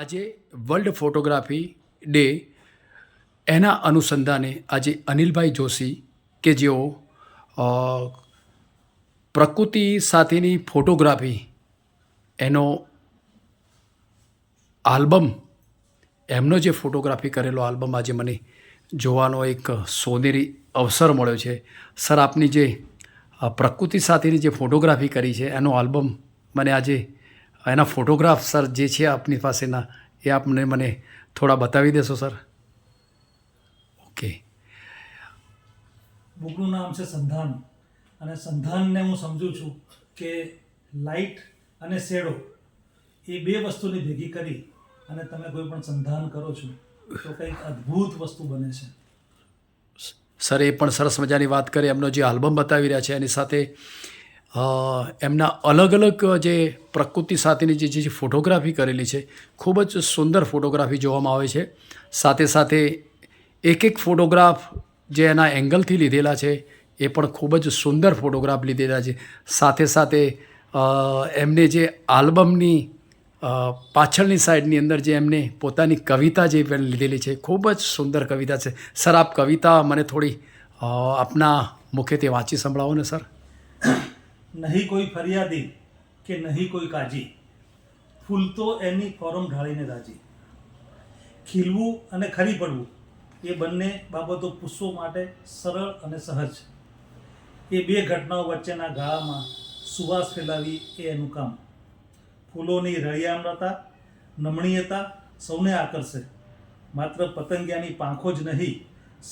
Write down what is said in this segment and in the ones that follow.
આજે world photography day એના અનુસંધાને આજે અનિલભાઈ જોશી કે જેઓ અ, પ્રકૃતિ સાથેની ફોટોગ્રાફી એનો આલ્બમ એમનો જે ફોટોગ્રાફી કરેલો આલ્બમ આજે મને જોવાનો એક સોનેરી અવસર મળ્યો છે. સર આપની જે પ્રકૃતિ સાથેની જે ફોટોગ્રાફી કરી છે એનો આલ્બમ મને આજે એના ફોટોગ્રાફ સર જે છે આપની પાસેના એ આપને મને થોડા બતાવી દેશો સર? ઓકે. બુકનું નામ છે સંધાન, અને સંધાનને હું સમજું છું કે લાઇટ અને શેડો એ બે વસ્તુની ભેગી કરી અને તમે કોઈ પણ સંધાન કરો છો તો કંઈક અદ્ભુત વસ્તુ બને છે. સર એ પણ સરસ મજાની વાત કરી. એમનો જે આલ્બમ બતાવી રહ્યા છે એની સાથે એમના અલગ અલગ જે પ્રકૃતિ સાથેની જે ફોટોગ્રાફી કરેલી છે ખૂબ જ સુંદર ફોટોગ્રાફી જોવામાં આવે છે. સાથે સાથે એક ફોટોગ્રાફ જે એના એંગલથી લીધેલા છે એ પણ ખૂબ જ સુંદર ફોટોગ્રાફ લીધેલા છે. સાથે સાથે એમને જે આલ્બમની પાછળની સાઈડની અંદર જે એમને પોતાની કવિતા જે પણ લીધેલી છે ખૂબ જ સુંદર કવિતા છે. સર આપ કવિતા મને થોડી આપના મુખેથી વાંચી સંભળાવો ને સર. નહીં કોઈ ફરિયાદી કે નહીં કોઈ કાજી, ફૂલ તો એની ફોરમ ઢાળીને રાજી. ખીલવું અને ખરી પડવું એ બંને બાબતો પુષ્પો માટે સરળ અને સહજ. એ બે ઘટનાઓ વચ્ચેના ગાળામાં સુવાસ ફેલાવી એ એનું કામ. ફૂલોની રળિયામણતા, નમણીયતા સૌને આકર્ષે. માત્ર પતંગિયાની પાંખો જ નહીં,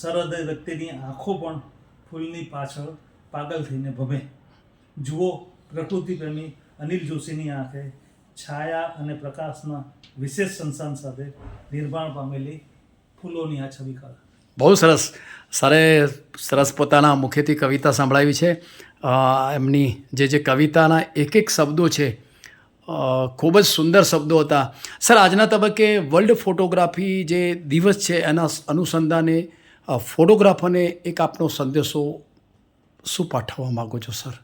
સરહૃદય વ્યક્તિની આંખો પણ ફૂલની પાછળ પાગલ થઈને ભમે. જુઓ પ્રકૃતિ પ્રેમી અનિલ જોશીની આંખે છાયા અને પ્રકાશના વિશેષ સંસાન સાથે નિર્માણ પામેલી ફૂલોની આ છબી કળા. બહુ સરસ. સરે સરસ પોતાના મુખેથી કવિતા સંભળાવી છે. એમની જે કવિતાના એક શબ્દો છે ખૂબ જ સુંદર શબ્દો હતા. સર આજના તબક્કે વર્લ્ડ ફોટોગ્રાફી જે દિવસ છે એના અનુસંધાને ફોટોગ્રાફરને એક આપનો સંદેશો શું પાઠવવા માગો છો સર?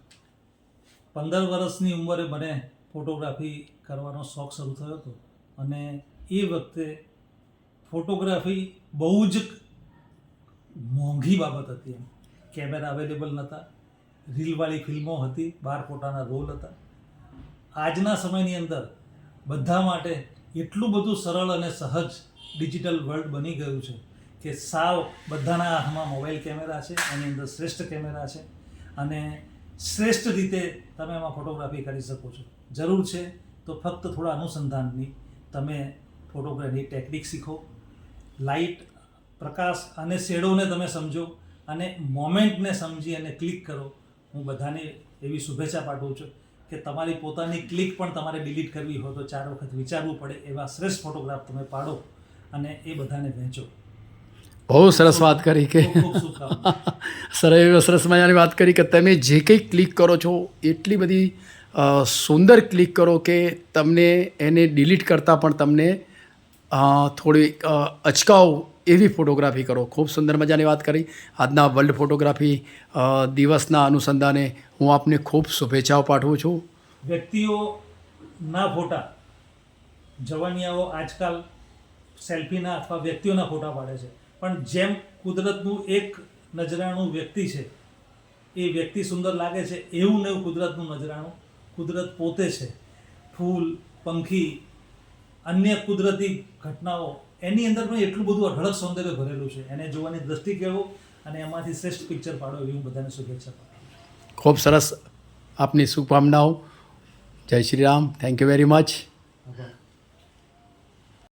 15 વર્ષની ઉંમરે મને ફોટોગ્રાફી કરવાનો શોખ શરૂ થયો હતો, અને એ વખતે ફોટોગ્રાફી બહુ જ મોંઘી બાબત હતી. એમ કેમેરા અવેલેબલ નહોતા, રીલવાળી ફિલ્મો હતી, 12 ફોટાના રોલ હતા. આજના સમયની અંદર બધા માટે એટલું બધું સરળ અને સહજ ડિજિટલ વર્લ્ડ બની ગયું છે કે સાવ બધાના હાથમાં મોબાઈલ કેમેરા છે, એની અંદર શ્રેષ્ઠ કેમેરા છે, અને શ્રેષ્ઠ રીતે તમે એમાં ફોટોગ્રાફી કરી શકો છો. જરૂર છે તો ફક્ત થોડા અનુસંધાનની તમે ફોટોગ્રાફી ટેકનિક શીખો, લાઇટ, પ્રકાશ અને શેડોને તમે સમજો અને મોમેન્ટને સમજી અને ક્લિક કરો. હું બધાને એવી શુભેચ્છા પાઠવું છું કે તમારી પોતાની ક્લિક પણ તમારે ડિલીટ કરવી હોય તો 4 વખત વિચારવું પડે એવા શ્રેષ્ઠ ફોટોગ્રાફ તમે પાડો અને એ બધાને વહેંચો. બહુ સરસ વાત કરી કે સર એ સરસ મજાની વાત કરી કે તમે જે કંઈ ક્લિક કરો છો એટલી બધી સુંદર ક્લિક કરો કે તમને એને ડિલીટ કરતાં પણ તમને થોડી અચકાવ એવી ફોટોગ્રાફી કરો. ખૂબ સુંદર મજાની વાત કરી. આજના વર્લ્ડ ફોટોગ્રાફી દિવસના અનુસંધાને હું આપને ખૂબ શુભેચ્છાઓ પાઠવું છું. વ્યક્તિઓના ફોટા, જવાનિયાઓ આજકાલ સેલ્ફીના અથવા વ્યક્તિઓના ફોટા પાડે છે, પણ જેમ કુદરતનું એક નજરાણું વ્યક્તિ છે, એ વ્યક્તિ સુંદર લાગે છે એવું ને એવું કુદરતનું નજરાણું કુદરત પોતે છે. ફૂલ, પંખી, અન્ય કુદરતી ઘટનાઓ, એની અંદર પણ એટલું બધું અઢળક સૌંદર્ય ભરેલું છે. એને જોવાની દ્રષ્ટિ કેળવો અને એમાંથી શ્રેષ્ઠ પિક્ચર પાડો એવી હું બધાને શુભેચ્છા પાડું. ખૂબ સરસ. આપની શુભકામનાઓ. જય Shri Ram. Thank you very much. આભાર.